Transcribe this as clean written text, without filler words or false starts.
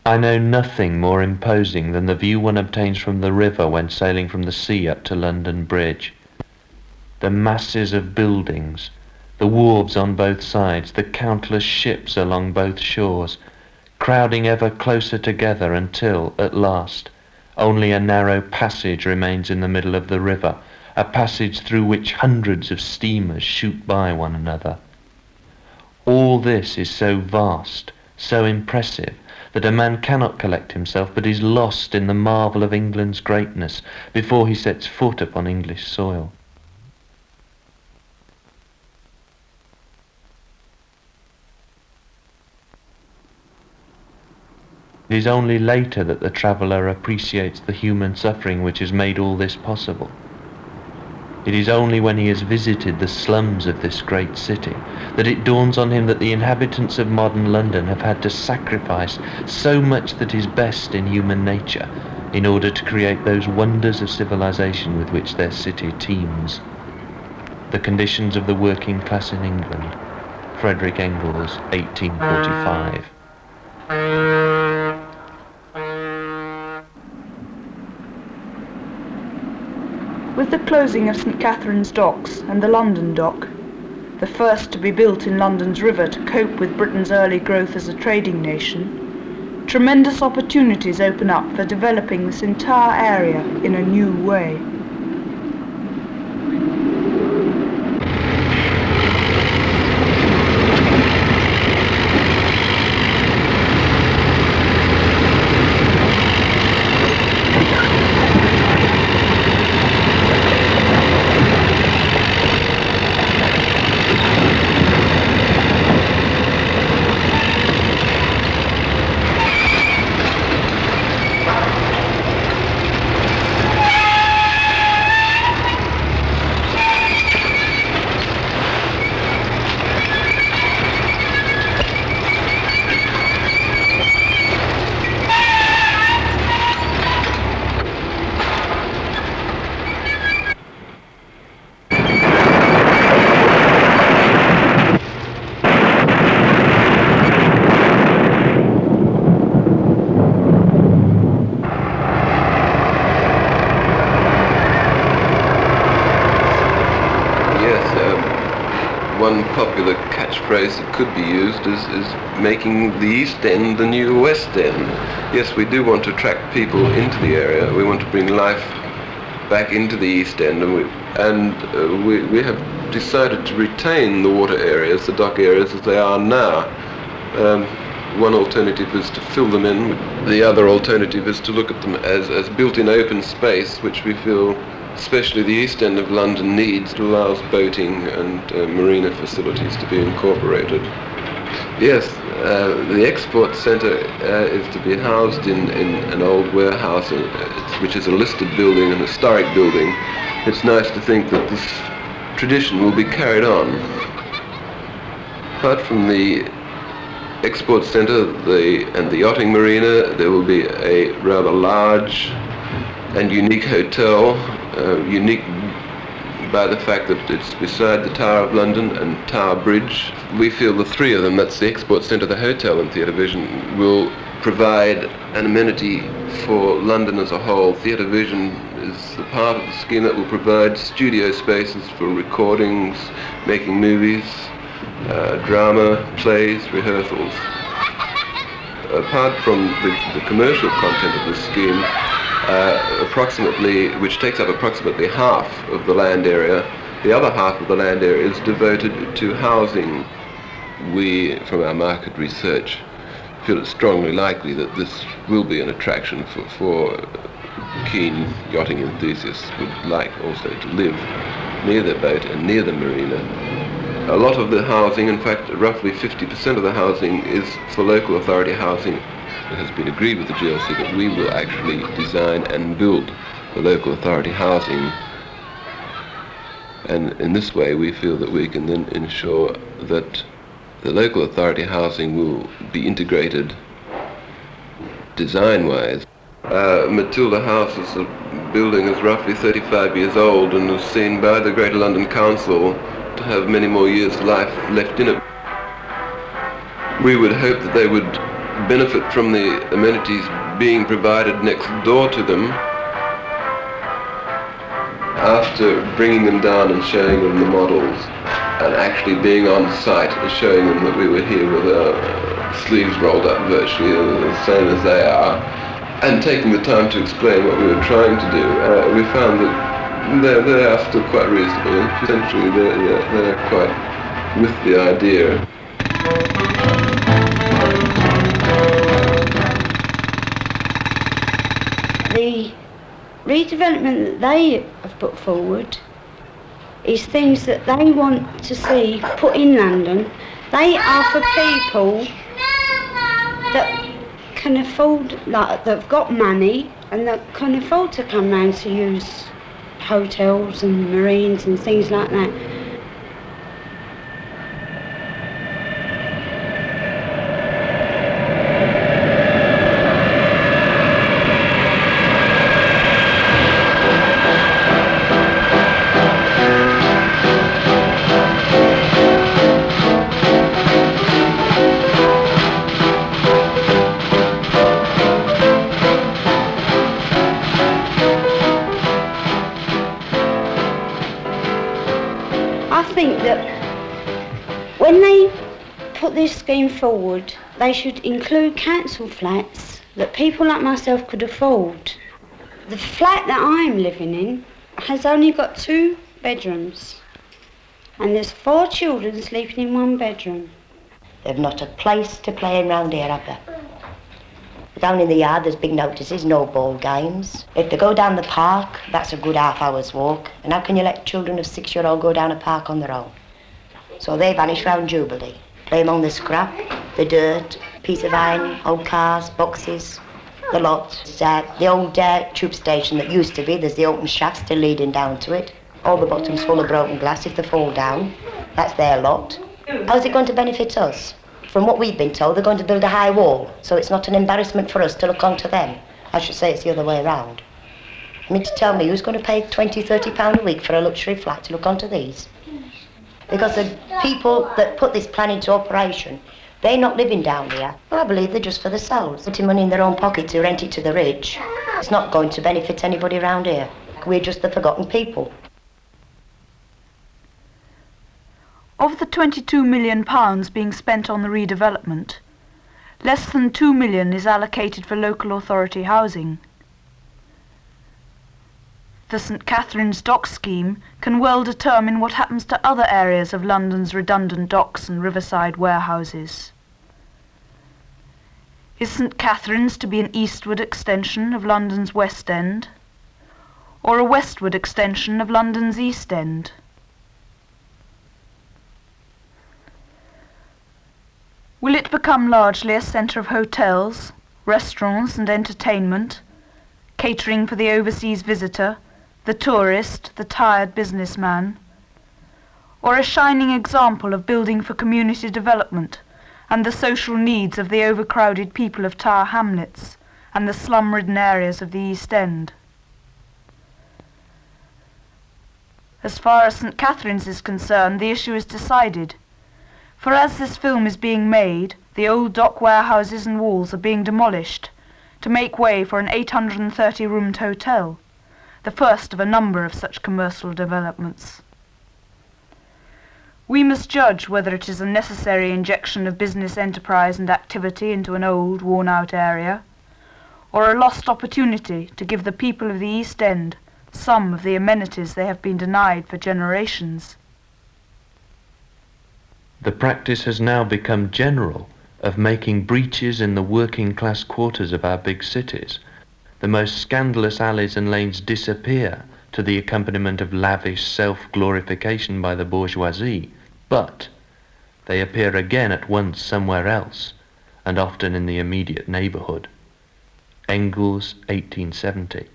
I know nothing more imposing than the view one obtains from the river when sailing from the sea up to London Bridge. The masses of buildings, the wharves on both sides, the countless ships along both shores, crowding ever closer together until, at last, only a narrow passage remains in the middle of the river, a passage through which hundreds of steamers shoot by one another. All this is so vast, so impressive, that a man cannot collect himself but is lost in the marvel of England's greatness before he sets foot upon English soil. It is only later that the traveller appreciates the human suffering which has made all this possible. It is only when he has visited the slums of this great city that it dawns on him that the inhabitants of modern London have had to sacrifice so much that is best in human nature in order to create those wonders of civilization with which their city teems. The conditions of the working class in England. Friedrich Engels, 1845. With the closing of St Catherine's Docks and the London Dock, the first to be built in London's river to cope with Britain's early growth as a trading nation, tremendous opportunities open up for developing this entire area in a new way. One popular catchphrase that could be used is making the East End the new West End. Yes, we do want to attract people into the area. We want to bring life back into the East End, and we have decided to retain the water areas, the dock areas, as they are now. One alternative is to fill them in. The other alternative is to look at them as built-in open space, which we feel especially the East End of London needs, to allow boating and marina facilities to be incorporated. Yes, the export centre is to be housed in an old warehouse, which is a listed building, an historic building. It's nice to think that this tradition will be carried on. Apart from the export centre and the yachting marina, there will be a rather large and unique hotel, unique by the fact that it's beside the Tower of London and Tower Bridge. We feel the three of them, that's the export centre, the hotel and Theatre Vision, will provide an amenity for London as a whole. Theatre Vision is the part of the scheme that will provide studio spaces for recordings, making movies, drama, plays, rehearsals. Apart from the commercial content of the scheme, which takes up approximately half of the land area, the other half of the land area is devoted to housing. We, from our market research, feel it's strongly likely that this will be an attraction for keen yachting enthusiasts who would like also to live near their boat and near the marina. A lot of the housing, in fact roughly 50% of the housing, is for local authority housing. It has been agreed with the GLC that we will actually design and build the local authority housing, and in this way we feel that we can then ensure that the local authority housing will be integrated design-wise. Matilda House as a building is roughly 35 years old and was seen by the Greater London Council to have many more years' life left in it. We would hope that they would benefit from the amenities being provided next door to them, after bringing them down and showing them the models and actually being on site and showing them that we were here with our sleeves rolled up virtually the same as they are, and taking the time to explain what we were trying to do, we found that they are still quite reasonable, and essentially they're quite with the idea. The redevelopment that they have put forward is things that they want to see put in London. They are for people that can afford, like, that have got money and that can afford to come round to use hotels and marines and things like that. I think that when they put this scheme forward, they should include council flats that people like myself could afford. The flat that I'm living in has only got 2 bedrooms, and there's 4 children sleeping in 1 bedroom. They've not a place to play in round here, have they? Down in the yard there's big notices, no ball games. If they go down the park, that's a good half-hour's walk. And how can you let children of 6-year-old go down a park on their own? So they vanish round Jubilee. Play among the scrap, the dirt, piece of iron, old cars, boxes, the lot. The old tube station that used to be, there's the open shaft still leading down to it. All the bottoms full of broken glass if they fall down. That's their lot. How's it going to benefit us? From what we've been told, they're going to build a high wall, so it's not an embarrassment for us to look onto them. I should say it's the other way around. I mean, to tell me who's going to pay £20, £30 a week for a luxury flat to look onto these? Because the people that put this plan into operation, they're not living down here. Well, I believe they're just for themselves, putting money in their own pocket to rent it to the rich. It's not going to benefit anybody around here. We're just the forgotten people. Of the £22 million being spent on the redevelopment, less than £2 million is allocated for local authority housing. The St Catherine's Dock scheme can well determine what happens to other areas of London's redundant docks and riverside warehouses. Is St Catherine's to be an eastward extension of London's West End, or a westward extension of London's East End? Will it become largely a centre of hotels, restaurants and entertainment, catering for the overseas visitor, the tourist, the tired businessman, or a shining example of building for community development and the social needs of the overcrowded people of Tower Hamlets and the slum-ridden areas of the East End? As far as St Catherine's is concerned, the issue is decided. For as this film is being made, the old dock warehouses and walls are being demolished to make way for an 830-roomed hotel, the first of a number of such commercial developments. We must judge whether it is a necessary injection of business enterprise and activity into an old, worn-out area, or a lost opportunity to give the people of the East End some of the amenities they have been denied for generations. The practice has now become general of making breaches in the working class quarters of our big cities. The most scandalous alleys and lanes disappear to the accompaniment of lavish self-glorification by the bourgeoisie, but they appear again at once somewhere else, and often in the immediate neighbourhood. Engels, 1870.